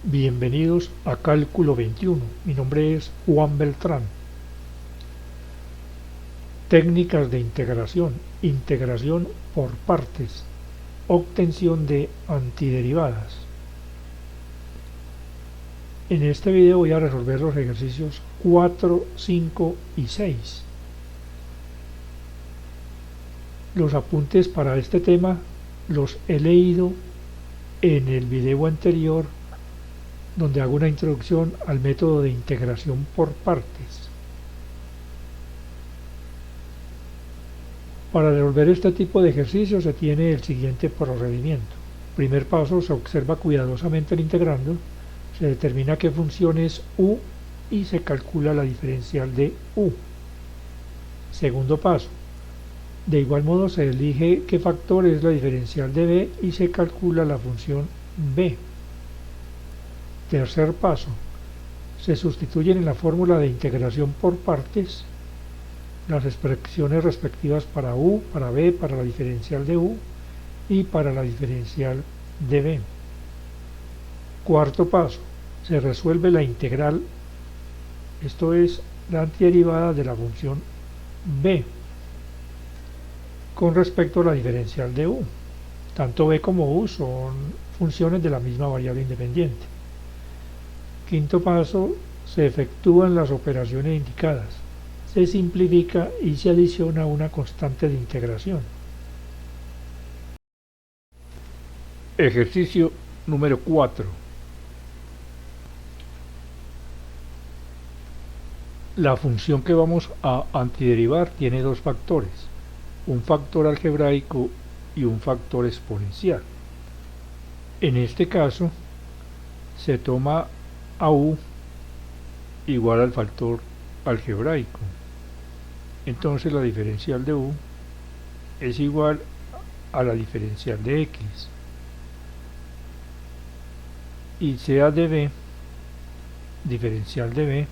Bienvenidos a Cálculo 21. Mi nombre es Juan Beltrán. Técnicas de integración. Integración por partes. Obtención de antiderivadas. En este video voy a resolver los ejercicios 4, 5 y 6. Los apuntes para este tema los he leído en el video anterior, donde hago una introducción al método de integración por partes. Para resolver este tipo de ejercicios se tiene el siguiente procedimiento. Primer paso, se observa cuidadosamente el integrando, se determina qué función es u y se calcula la diferencial de u. Segundo paso, de igual modo se elige qué factor es la diferencial de b y se calcula la función b. Tercer paso, se sustituyen en la fórmula de integración por partes las expresiones respectivas para u, para b, para la diferencial de u y para la diferencial de b. Cuarto paso, se resuelve la integral, esto es la antiderivada de la función b con respecto a la diferencial de u. Tanto b como u son funciones de la misma variable independiente. Quinto paso, se efectúan las operaciones indicadas, se simplifica y se adiciona una constante de integración. Ejercicio número 4. La función que vamos a antiderivar tiene dos factores, un factor algebraico y un factor exponencial. En este caso, se toma a u igual al factor algebraico. Entonces la diferencial de u es igual a la diferencial de x. Y sea de b, diferencial de b,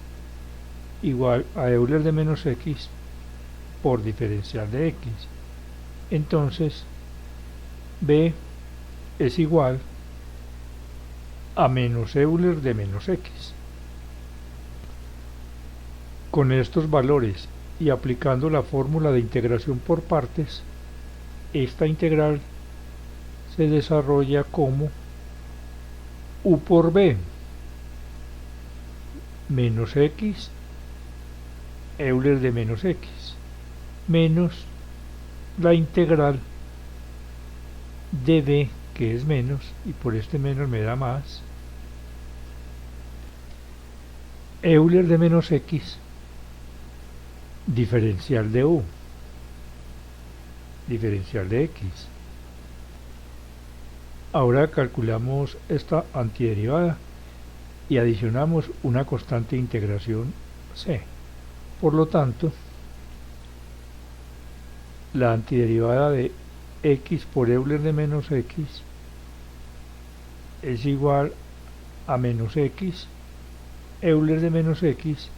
igual a Euler de menos x por diferencial de x. Entonces b es igual a menos Euler de menos x. Con estos valores y aplicando la fórmula de integración por partes, esta integral se desarrolla como u por b menos x Euler de menos x menos la integral de b, que es menos, y por este menos me da más, Euler de menos x diferencial de u, diferencial de x. Ahora calculamos esta antiderivada y adicionamos una constante de integración c. Por lo tanto, la antiderivada de x por Euler de menos x es igual a menos x Euler de menos x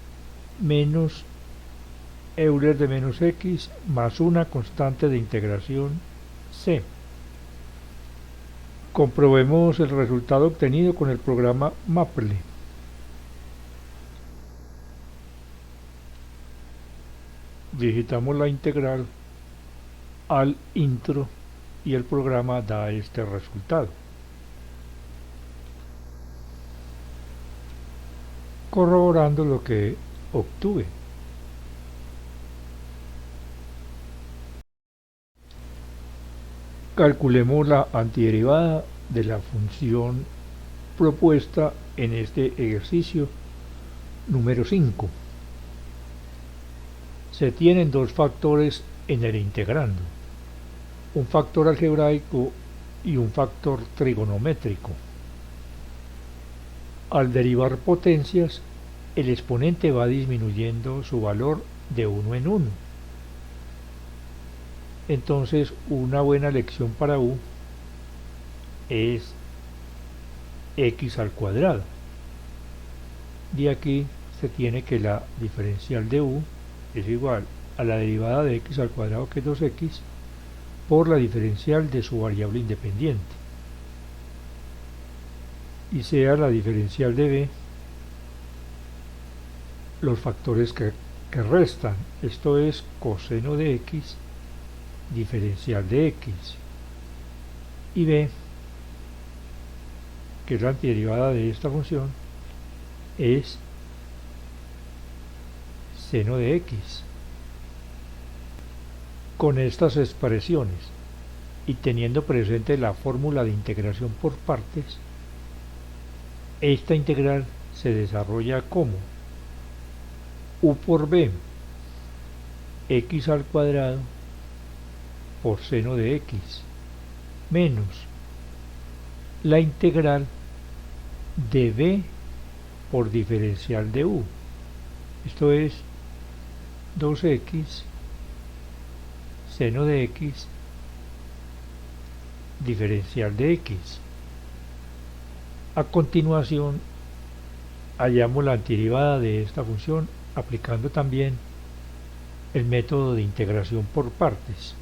menos Euler de menos x más una constante de integración c. Comprobemos el resultado obtenido con el programa Maple. Digitamos la integral al intro y el programa da este resultado. Corroborando lo que obtuve. Calculemos la antiderivada de la función propuesta en este ejercicio número 5. Se tienen dos factores en el integrando, un factor algebraico y un factor trigonométrico. Al derivar potencias, el exponente va disminuyendo su valor de 1 en 1. Entonces, una buena lección para u es x al cuadrado. De aquí se tiene que la diferencial de u es igual a la derivada de x al cuadrado, que es 2x, por la diferencial de su variable independiente. y sea la diferencial de b los factores que restan. Esto es coseno de x diferencial de x, y b, que es la antiderivada de esta función, es seno de x. Con estas expresiones y teniendo presente la fórmula de integración por partes, esta integral se desarrolla como u por b, x al cuadrado por seno de x, menos la integral de b por diferencial de u. Esto es 2x seno de x diferencial de x. A continuación, hallamos la antiderivada de esta función aplicando también el método de integración por partes.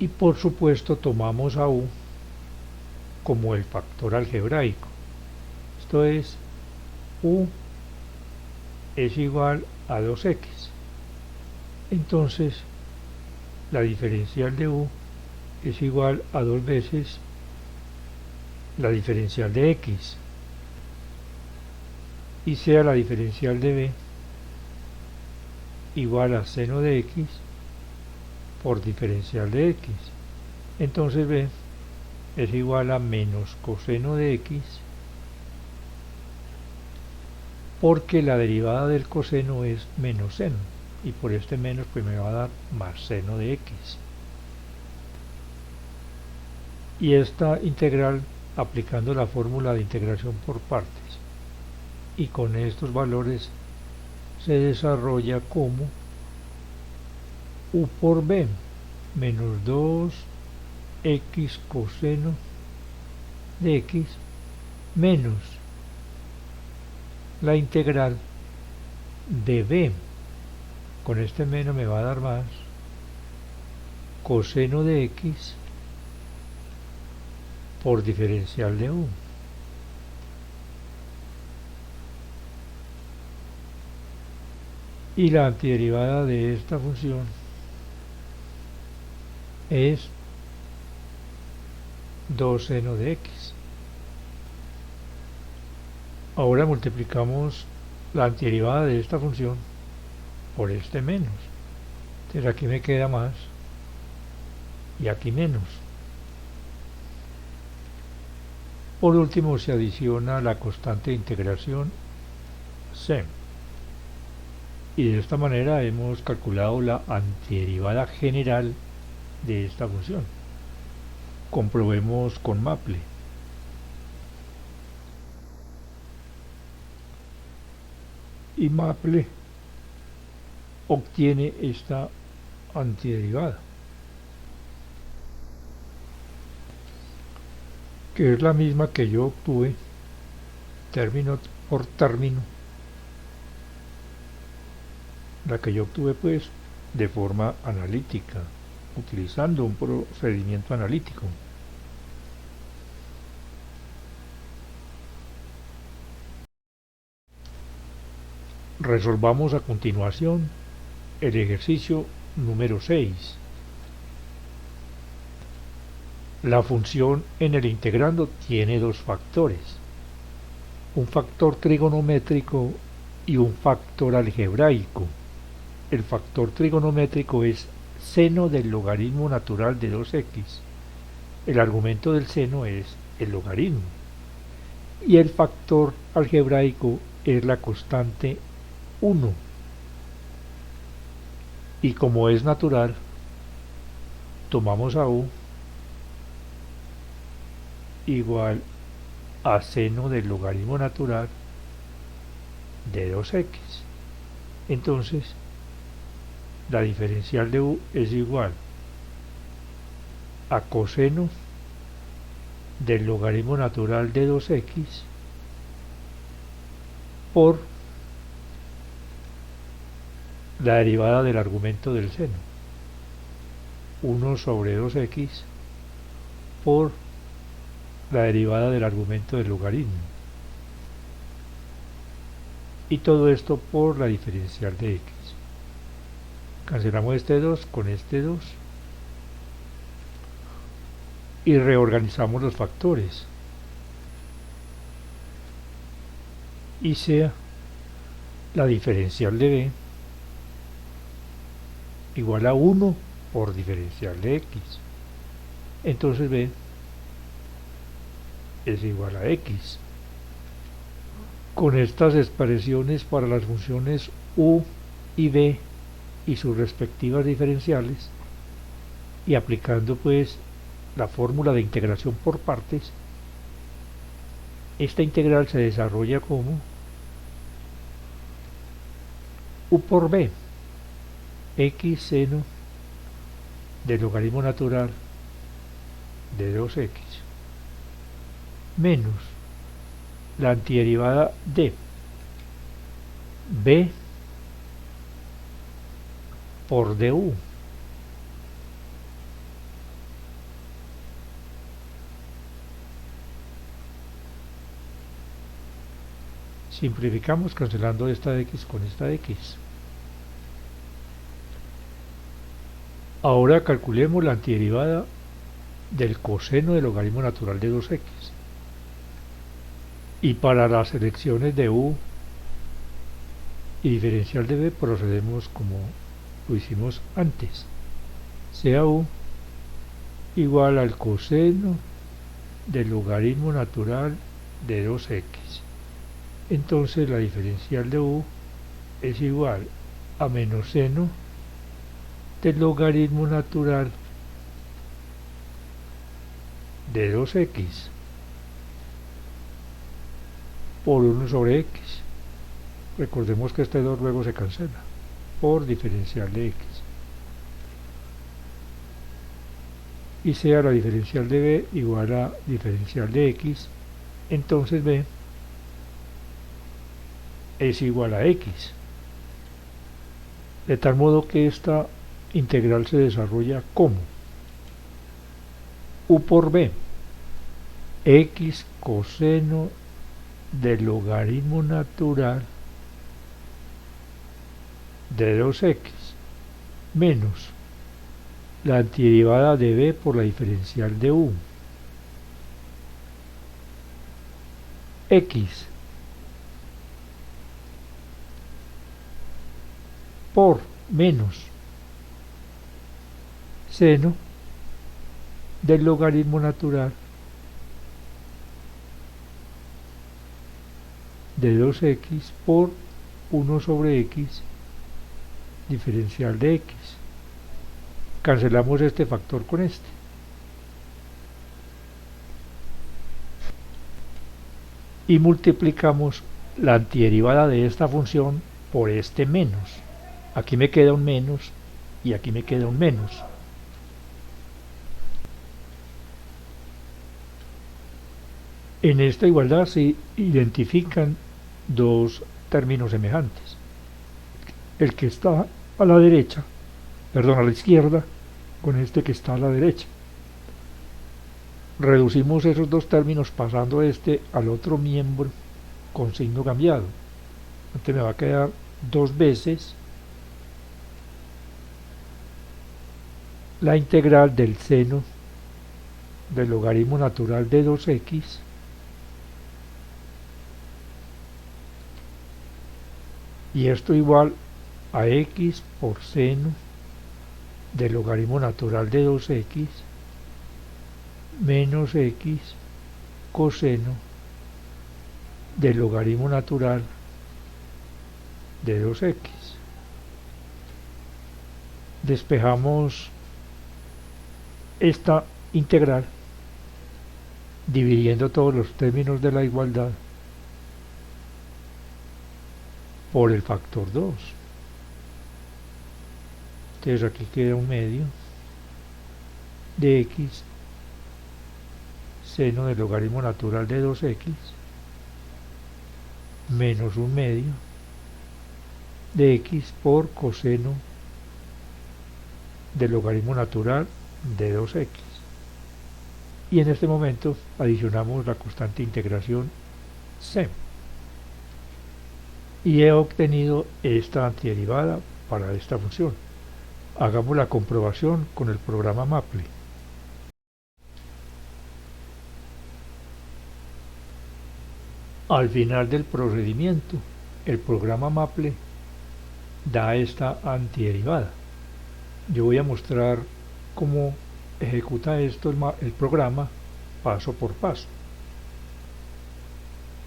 Y por supuesto tomamos a u como el factor algebraico. Esto es, u es igual a 2x. Entonces, la diferencial de u es igual a 2 veces la diferencial de x, y sea la diferencial de b igual a seno de x por diferencial de x. Entonces b es igual a menos coseno de x, porque la derivada del coseno es menos seno, y por este menos pues me va a dar más seno de x. Y esta integral, aplicando la fórmula de integración por partes y con estos valores, se desarrolla como u por b menos 2x coseno de x menos la integral de b, con este menos me va a dar más coseno de x por diferencial de u. Y la antiderivada de esta función es 2 seno de x. Ahora multiplicamos la antiderivada de esta función por este menos. Entonces aquí me queda más y aquí menos. Por último se adiciona la constante de integración c. Y de esta manera hemos calculado la antiderivada general de esta función. Comprobemos con Maple. Y Maple obtiene esta antiderivada, que es la misma que yo obtuve término por término, la que yo obtuve pues de forma analítica, utilizando un procedimiento analítico. Resolvamos a continuación el ejercicio número 6. La función en el integrando tiene dos factores, un factor trigonométrico y un factor algebraico. El factor trigonométrico es seno del logaritmo natural de 2x. El argumento del seno es el logaritmo. Y el factor algebraico es la constante 1. Y como es natural, tomamos a u igual a seno del logaritmo natural de 2x. Entonces, la diferencial de u es igual a coseno del logaritmo natural de 2x por la derivada del argumento del seno, 1 sobre 2x por la derivada del argumento del logaritmo. Y todo esto por la diferencial de x. Cancelamos este 2 con este 2 y reorganizamos los factores. Y sea la diferencial de b igual a 1 por diferencial de x. Entonces b es igual a x. Con estas expresiones para las funciones u y b y sus respectivas diferenciales, y aplicando pues la fórmula de integración por partes, esta integral se desarrolla como u por b, x seno del logaritmo natural de 2x, menos la antiderivada de b por du, simplificamos cancelando esta x con esta x. Ahora calculemos la antiderivada del coseno del logaritmo natural de 2x. Y para las elecciones de u y diferencial de b procedemos como lo hicimos antes. Sea u igual al coseno del logaritmo natural de 2x. Entonces la diferencial de u es igual a menos seno del logaritmo natural de 2x por 1 sobre x. Recordemos que este 2 luego se cancela por diferencial de x. Y sea la diferencial de b igual a diferencial de x, entonces b es igual a x. De tal modo que esta integral se desarrolla como u por b, x coseno del logaritmo natural de 2x menos la antiderivada de b por la diferencial de u, x por menos seno del logaritmo natural de 2x por 1 sobre x diferencial de x. Cancelamos este factor con este. Y multiplicamos la antiderivada de esta función por este menos. Aquí me queda un menos y aquí me queda un menos. En esta igualdad se identifican dos términos semejantes. El que está a la derecha, perdón, a la izquierda, con este que está a la derecha. Reducimos esos dos términos pasando este al otro miembro con signo cambiado. Entonces me va a quedar dos veces la integral del seno del logaritmo natural de 2x y esto igual a x por seno del logaritmo natural de 2x menos x coseno del logaritmo natural de 2x. Despejamos esta integral dividiendo todos los términos de la igualdad por el factor 2. Entonces aquí queda un medio de x seno del logaritmo natural de 2x menos un medio de x por coseno del logaritmo natural de 2x. y en este momento adicionamos la constante integración sem y he obtenido esta antiderivada para esta función. Hagamos la comprobación con el programa Maple. Al final del procedimiento, el programa Maple da esta antiderivada. Yo voy a mostrar cómo ejecuta esto el programa paso por paso.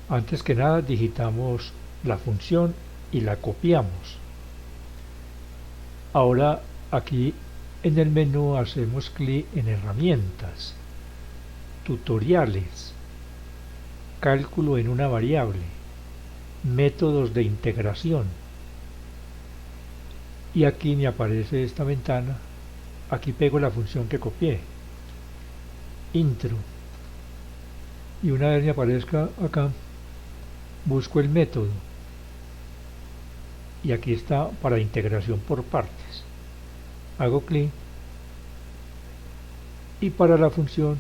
Antes que nada digitamos la función y la copiamos. Ahora aquí en el menú hacemos clic en herramientas, tutoriales, cálculo en una variable, métodos de integración, y aquí me aparece esta ventana. Aquí pego la función que copié, intro, y una vez me aparezca acá, busco el método y aquí está para integración por partes. Hago clic y para la función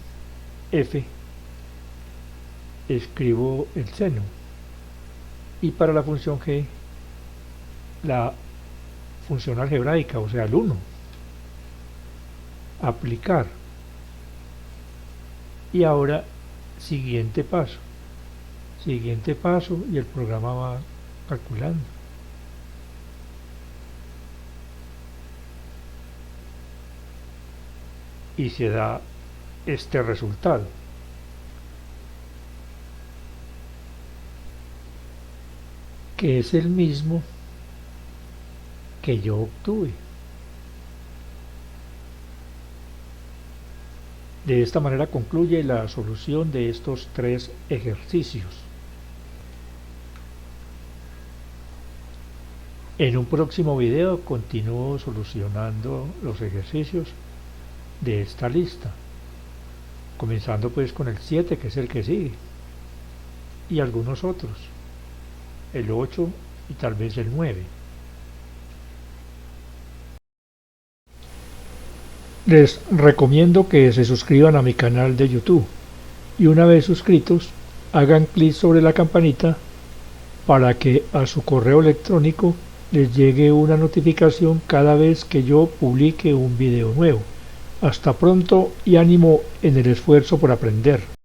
f escribo el seno y para la función g la función algebraica, o sea el 1. Aplicar y ahora siguiente paso y el programa va calculando. Y se da este resultado. Que es el mismo que yo obtuve. De esta manera concluye la solución de estos 3 ejercicios. En un próximo video continúo solucionando los ejercicios de esta lista, comenzando pues con el 7, que es el que sigue, y algunos otros, el 8 y tal vez el 9. Les recomiendo que se suscriban a mi canal de YouTube y una vez suscritos hagan clic sobre la campanita para que a su correo electrónico les llegue una notificación cada vez que yo publique un video nuevo. Hasta pronto y ánimo en el esfuerzo por aprender.